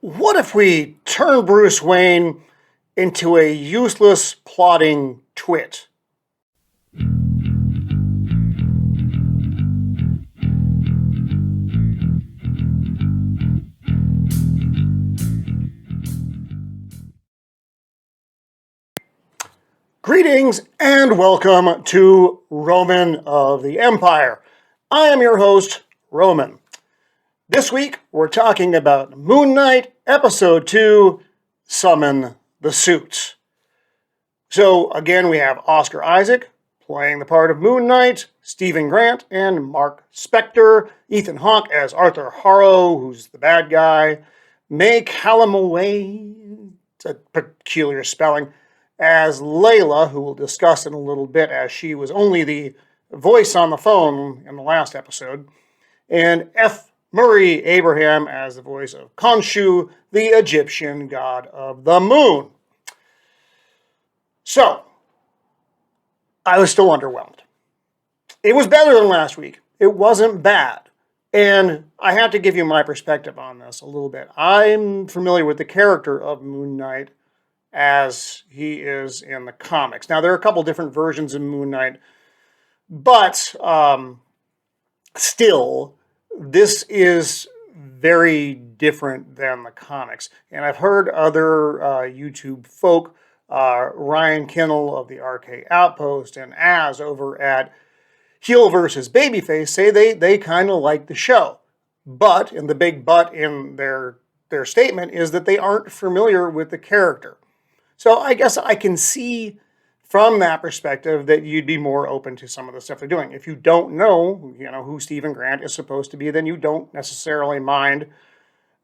What if we turn Bruce Wayne into a useless, plotting twit? Greetings and welcome to Roman of the Empire. I am your host, Roman. This week, we're talking about Moon Knight, Episode 2, Summon the Suits. So, again, we have Oscar Isaac playing the part of Moon Knight, Stephen Grant and Mark Spector, Ethan Hawke as Arthur Harrow, who's the bad guy, May Calamaway, it's a peculiar spelling, as Layla, who we'll discuss in a little bit, as she was only the voice on the phone in the last episode, and F. Murray Abraham as the voice of Khonshu, the Egyptian god of the moon. So, I was still underwhelmed. It was better than last week. It wasn't bad. And I have to give you my perspective on this a little bit. I'm familiar with the character of Moon Knight as he is in the comics. Now, there are a couple different versions of Moon Knight, but still, this is very different than the comics. And I've heard other YouTube folk, Ryan Kinnell of the RK Outpost and Az over at Heel versus Babyface, say they kind of like the show. But, and the big but in their statement is that they aren't familiar with the character. So I guess I can see from that perspective that you'd be more open to some of the stuff they're doing. If you don't know, who Stephen Grant is supposed to be, then you don't necessarily mind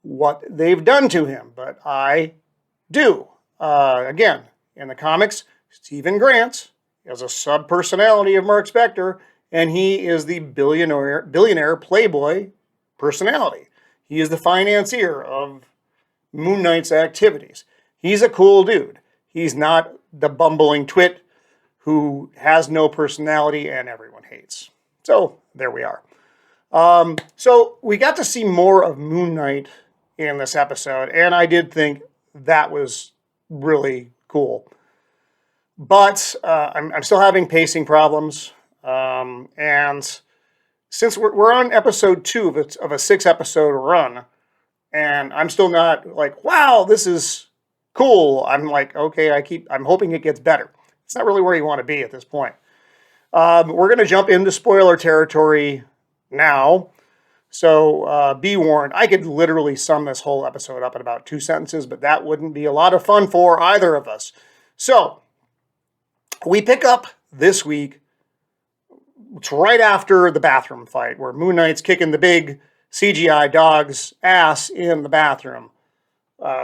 what they've done to him. But I do. Again, in the comics, Stephen Grant is a sub-personality of Mark Spector, and he is the billionaire playboy personality. He is the financier of Moon Knight's activities. He's a cool dude. He's not the bumbling twit who has no personality and everyone hates. So there we are. So we got to see more of Moon Knight in this episode, and I did think that was really cool. But I'm still having pacing problems, and since we're on episode 2 of a 6-episode run, and I'm still not like, wow, this is cool. I'm like, okay, I'm hoping it gets better. It's not really where you want to be at this point. We're going to jump into spoiler territory now. So be warned, I could literally sum this whole episode up in about 2 sentences, but that wouldn't be a lot of fun for either of us. So we pick up this week. It's right after the bathroom fight where Moon Knight's kicking the big CGI dog's ass in the bathroom.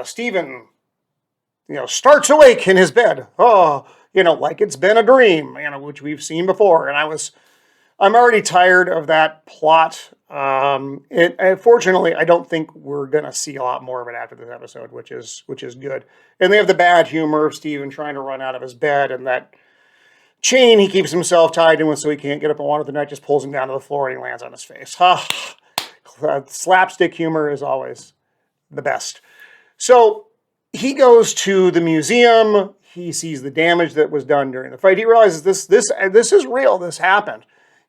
Stephen starts awake in his bed. Oh, like it's been a dream, which we've seen before. And I'm already tired of that plot. Fortunately, I don't think we're going to see a lot more of it after this episode, which is good. And they have the bad humor of Steven trying to run out of his bed, and that chain he keeps himself tied in with so he can't get up and wander the night just pulls him down to the floor and he lands on his face. Slapstick humor is always the best. So he goes to the museum. He sees the damage that was done during the fight. He realizes this is real. This happened.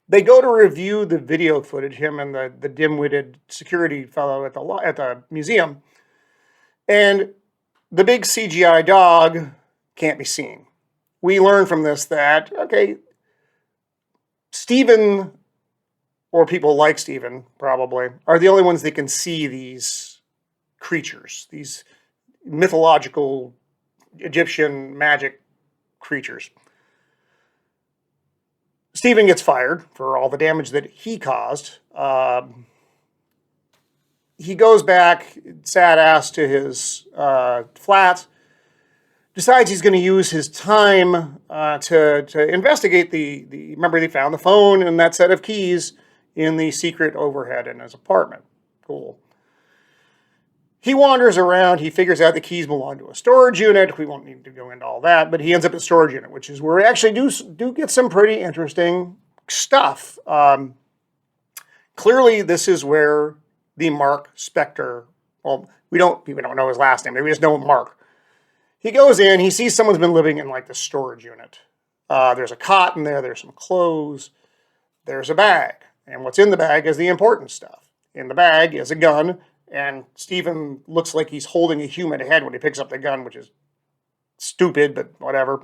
They go to review the video footage, him and the dim-witted security fellow at the museum. And the big CGI dog can't be seen. We learn from this that, okay, Stephen, or people like Stephen probably, are the only ones that can see these creatures, these mythological Egyptian magic creatures. Stephen gets fired for all the damage that he caused. He goes back, sad ass, to his flat, decides he's going to use his time to investigate remember they found the phone and that set of keys in the secret overhead in his apartment. Cool. He wanders around. He figures out the keys belong to a storage unit. We won't need to go into all that, but he ends up at the storage unit, which is where we actually do get some pretty interesting stuff. Clearly, this is where the Mark Spector well, we don't know his last name. We just know Mark. He goes in, he sees someone's been living in like the storage unit. There's a cot in there, there's some clothes, there's a bag. And what's in the bag is the important stuff. In the bag is a gun, and Stephen looks like he's holding a human head when he picks up the gun, which is stupid, but whatever.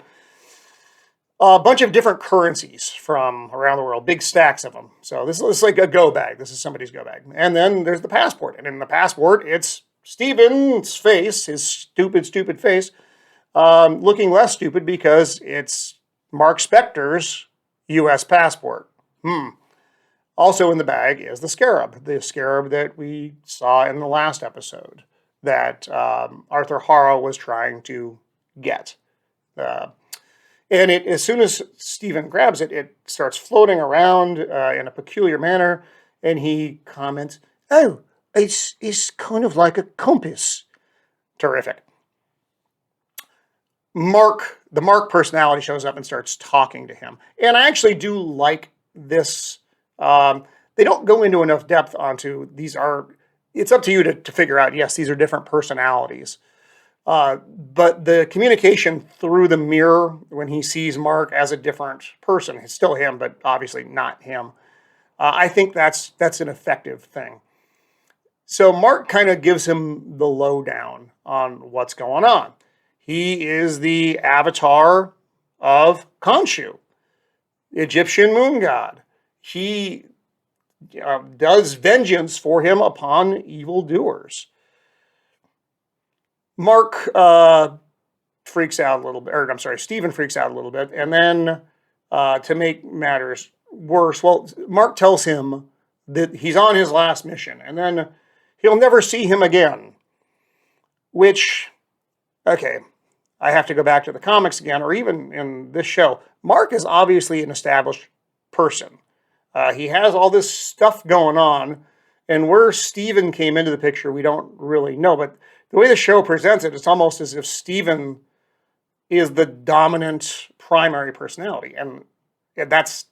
A bunch of different currencies from around the world, big stacks of them. So this is like a go bag. This is somebody's go bag. And then there's the passport. And in the passport, it's Stephen's face, his stupid face, looking less stupid because it's Mark Spector's U.S. passport. Also in the bag is the scarab that we saw in the last episode that Arthur Harrow was trying to get. And as soon as Stephen grabs it, it starts floating around in a peculiar manner, and he comments, "Oh, it's kind of like a compass." Terrific. The Mark personality shows up and starts talking to him. And I actually do like this. They don't go into enough depth onto these it's up to you to figure out, yes, these are different personalities. But the communication through the mirror when he sees Mark as a different person, it's still him, but obviously not him. I think that's an effective thing. So Mark kind of gives him the lowdown on what's going on. He is the avatar of Khonshu, the Egyptian moon god. He does vengeance for him upon evildoers. Mark freaks out a little bit, or I'm sorry, Stephen freaks out a little bit. And then to make matters worse, well, Mark tells him that he's on his last mission and then he'll never see him again. Which, okay, I have to go back to the comics again, or even in this show. Mark is obviously an established person. He has all this stuff going on, and where Stephen came into the picture, we don't really know, but the way the show presents it, it's almost as if Stephen is the dominant primary personality. And that's,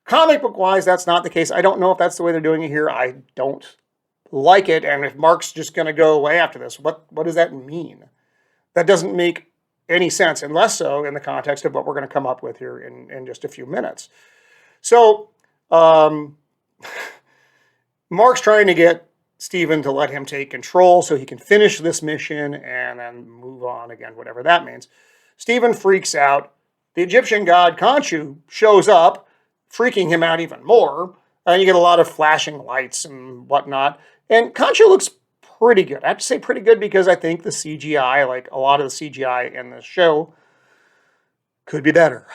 comic book wise, that's not the case. I don't know if that's the way they're doing it here. I don't like it. And if Mark's just going to go away after this, what does that mean? That doesn't make any sense, and less so in the context of what we're going to come up with here in just a few minutes. So Mark's trying to get Stephen to let him take control so he can finish this mission and then move on again, whatever that means. Stephen freaks out. The Egyptian god Khonshu shows up, freaking him out even more. And you get a lot of flashing lights and whatnot. And Khonshu looks pretty good. I have to say pretty good because I think the CGI, like a lot of the CGI in this show, could be better.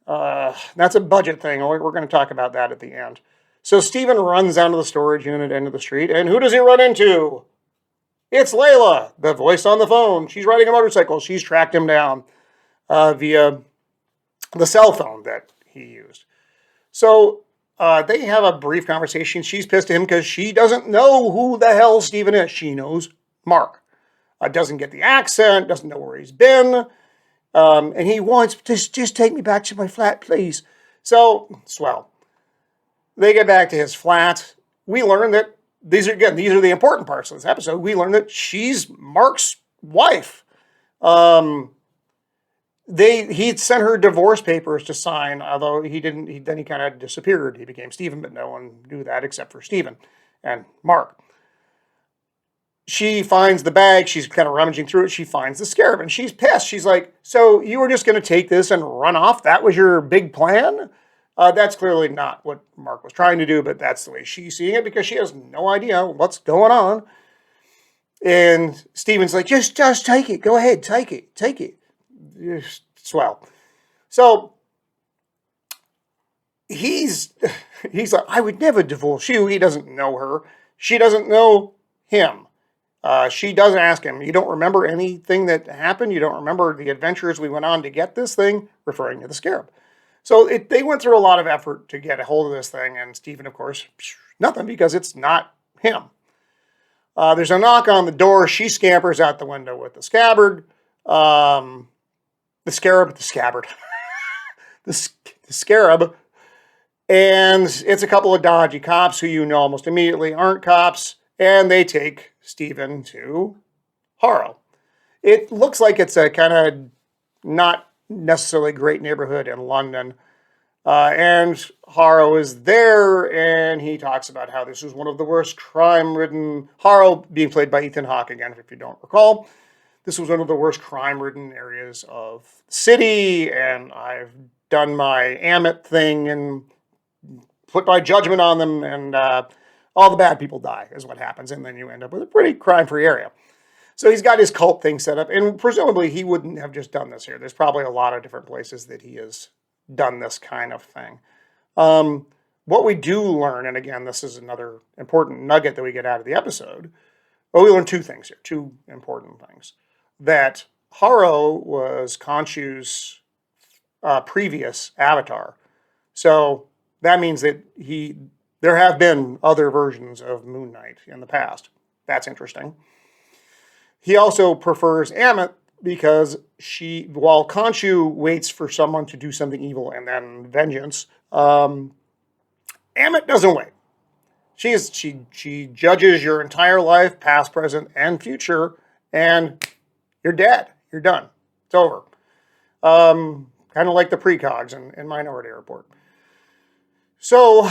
That's a budget thing. We're going to talk about that at the end. So Stephen runs down to the storage unit into the street, and who does he run into? It's Layla, the voice on the phone. She's riding a motorcycle. She's tracked him down via the cell phone that he used. So they have a brief conversation. She's pissed at him because she doesn't know who the hell Stephen is. She knows Mark. Doesn't get the accent, doesn't know where he's been. And he wants, just take me back to my flat, please. So, swell. They get back to his flat. We learn that these are the important parts of this episode. We learn that she's Mark's wife. He'd sent her divorce papers to sign, although he didn't. Then he kind of disappeared. He became Stephen, but no one knew that except for Stephen and Mark. She finds the bag. She's kind of rummaging through it. She finds the scarab, and she's pissed. She's like, "So you were just going to take this and run off? That was your big plan?" That's clearly not what Mark was trying to do, but that's the way she's seeing it because she has no idea what's going on. And Stephen's like, just take it. Go ahead, take it. Swell. So he's like, I would never divorce you. He doesn't know her. She doesn't know him. She does ask him, you don't remember anything that happened? You don't remember the adventures we went on to get this thing? Referring to the scarab. So they went through a lot of effort to get a hold of this thing, and Stephen, of course, nothing because it's not him. There's a knock on the door. She scampers out the window with the scabbard. The scarab. And it's a couple of dodgy cops who you know almost immediately aren't cops. and they take Stephen to Harrow. It looks like it's a kind of not necessarily great neighborhood in London. And Harrow is there, and he talks about how this was one of the worst crime-ridden... Harrow being played by Ethan Hawke, again, if you don't recall. This was one of the worst crime-ridden areas of the city, and I've done my Amit thing and put my judgment on them, and all the bad people die, is what happens, and then you end up with a pretty crime-free area. So he's got his cult thing set up, and presumably he wouldn't have just done this here. There's probably a lot of different places that he has done this kind of thing. What we do learn, and again, this is another important nugget that we get out of the episode, well, we learn two things here, two important things. That Harrow was Khonshu's previous avatar. So that means that there have been other versions of Moon Knight in the past. That's interesting. He also prefers Amit because while Khonshu waits for someone to do something evil and then vengeance, Amit doesn't wait. She judges your entire life, past, present, and future, and you're dead. You're done. It's over. Kind of like the precogs in Minority Report. So,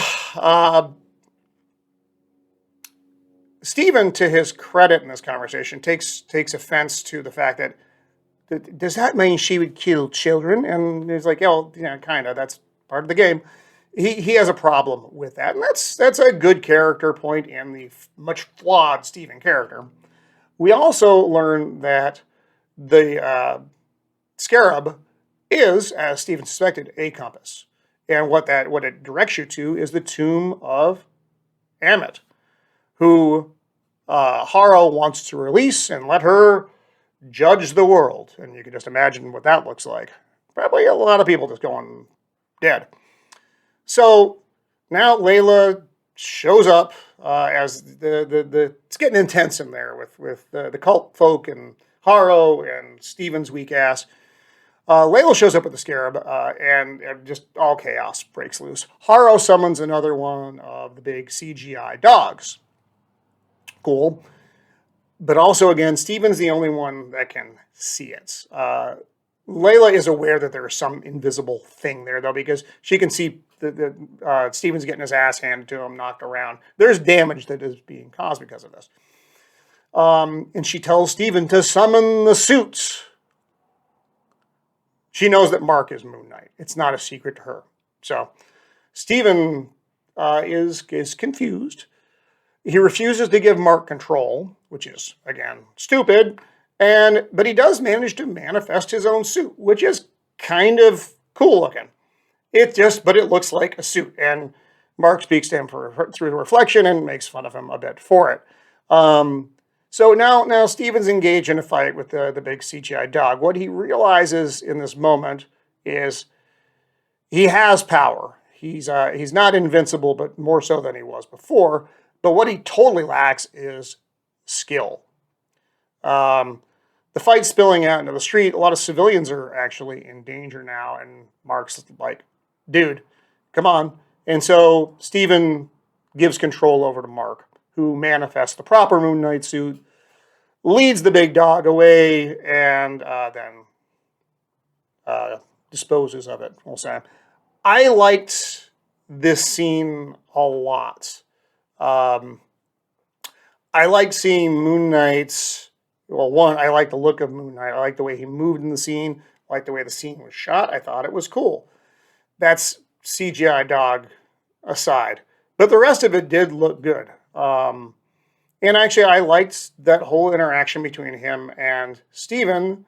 Stephen, to his credit in this conversation, takes offense to the fact that, does that mean she would kill children? And he's like, yeah, kind of. That's part of the game. He has a problem with that. And that's a good character point in the much flawed Stephen character. We also learn that the scarab is, as Stephen suspected, a compass. And what it directs you to is the tomb of Amit, who Harrow wants to release and let her judge the world. And you can just imagine what that looks like. Probably a lot of people just going dead. So now Layla shows up as it's getting intense in there with the cult folk and Harrow and Stephen's weak ass. Layla shows up with the scarab, and just all chaos breaks loose. Harrow summons another one of the big CGI dogs. Cool. But also, again, Stephen's the only one that can see it. Layla is aware that there is some invisible thing there, though, because she can see Stephen's getting his ass handed to him, knocked around. There's damage that is being caused because of this. And she tells Stephen to summon the suits. She knows that Mark is Moon Knight. It's not a secret to her. So Stephen is confused. He refuses to give Mark control, which is, again, stupid. But he does manage to manifest his own suit, which is kind of cool looking. But it looks like a suit. And Mark speaks to him through the reflection and makes fun of him a bit for it. So now Stephen's engaged in a fight with the big CGI dog. What he realizes in this moment is he has power. He's not invincible, but more so than he was before. But what he totally lacks is skill. The fight's spilling out into the street. A lot of civilians are actually in danger now. And Mark's like, dude, come on. And so Stephen gives control over to Mark, who manifests the proper Moon Knight suit, leads the big dog away, and then disposes of it, we'll say. I liked this scene a lot. I like seeing Moon Knight's... Well, one, I like the look of Moon Knight. I like the way he moved in the scene. I like the way the scene was shot. I thought it was cool. That's CGI dog aside. But the rest of it did look good. And actually, I liked that whole interaction between him and Stephen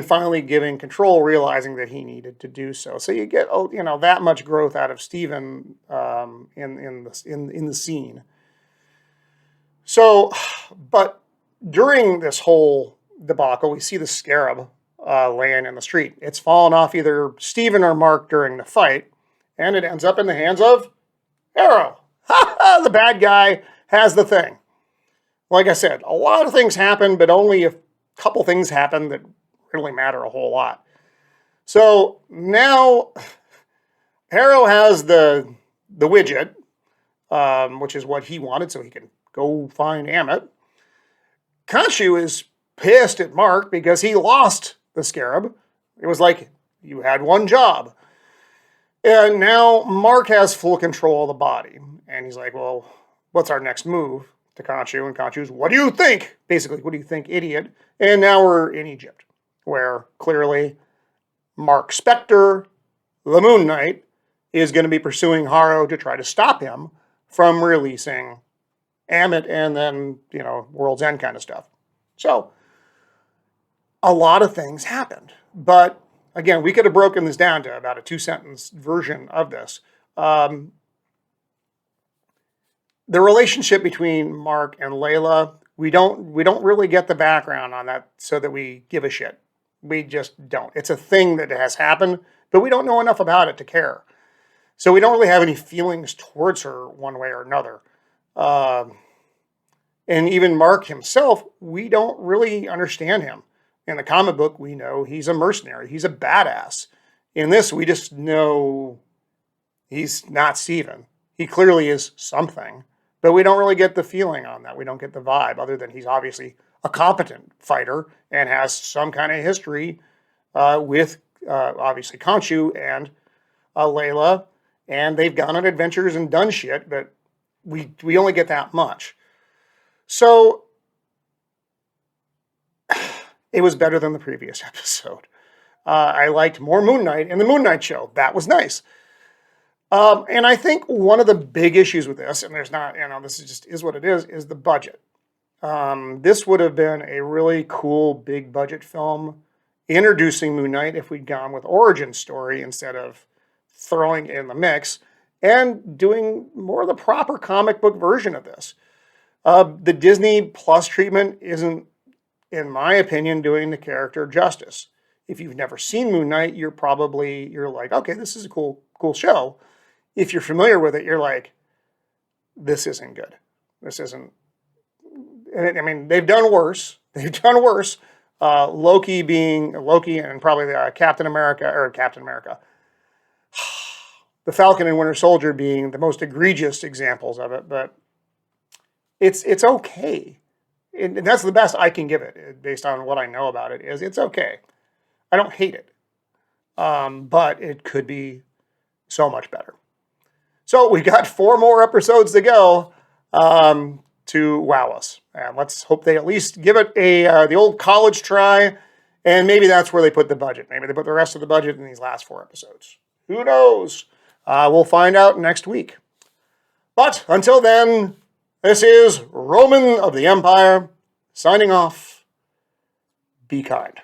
finally giving control, realizing that he needed to do so. So you get that much growth out of Stephen in the scene. So, but during this whole debacle, we see the scarab laying in the street. It's fallen off either Stephen or Mark during the fight, and it ends up in the hands of Harrow. The bad guy has the thing. Like I said, a lot of things happen, but only a couple things happen that really matter a whole lot. So now Harrow has the widget, which is what he wanted, so he can go find Amit. Khonshu is pissed at Marc because he lost the scarab. It was like, you had one job. And now Marc has full control of the body. And he's like, well, what's our next move? To Khonshu. And Khonshu's, what do you think? Basically, what do you think, idiot? And now we're in Egypt, where clearly Marc Spector, the Moon Knight, is going to be pursuing Harrow to try to stop him from releasing Amit and then, World's End kind of stuff. So, a lot of things happened. But, again, we could have broken this down to about a 2-sentence version of this. The relationship between Marc and Layla, we don't really get the background on that so that we give a shit. We just don't. It's a thing that has happened, but we don't know enough about it to care. So we don't really have any feelings towards her one way or another. And even Marc himself, we don't really understand him. In the comic book, we know he's a mercenary. He's a badass. In this, we just know he's not Steven. He clearly is something. But we don't really get the feeling on that. We don't get the vibe, other than he's obviously a competent fighter and has some kind of history with, obviously, Khonshu and Layla. And they've gone on adventures and done shit, but we only get that much. So, it was better than the previous episode. I liked more Moon Knight in the Moon Knight show. That was nice. And I think one of the big issues with this, and there's not, this is what it is the budget. This would have been a really cool, big budget film introducing Moon Knight if we'd gone with origin story instead of throwing it in the mix and doing more of the proper comic book version of this. The Disney Plus treatment isn't, in my opinion, doing the character justice. If you've never seen Moon Knight, you're like, okay, this is a cool show. If you're familiar with it, you're like, this isn't good. This isn't. I mean, they've done worse. Loki and probably the Captain America. The Falcon and Winter Soldier being the most egregious examples of it, but it's okay. And that's the best I can give it, based on what I know about it, is it's okay. I don't hate it. But it could be so much better. So we got 4 more episodes to go to wow us. And let's hope they at least give it the old college try. And maybe that's where they put the budget. Maybe they put the rest of the budget in these last 4 episodes. Who knows? We'll find out next week. But until then, this is Roman of the Empire signing off. Be kind.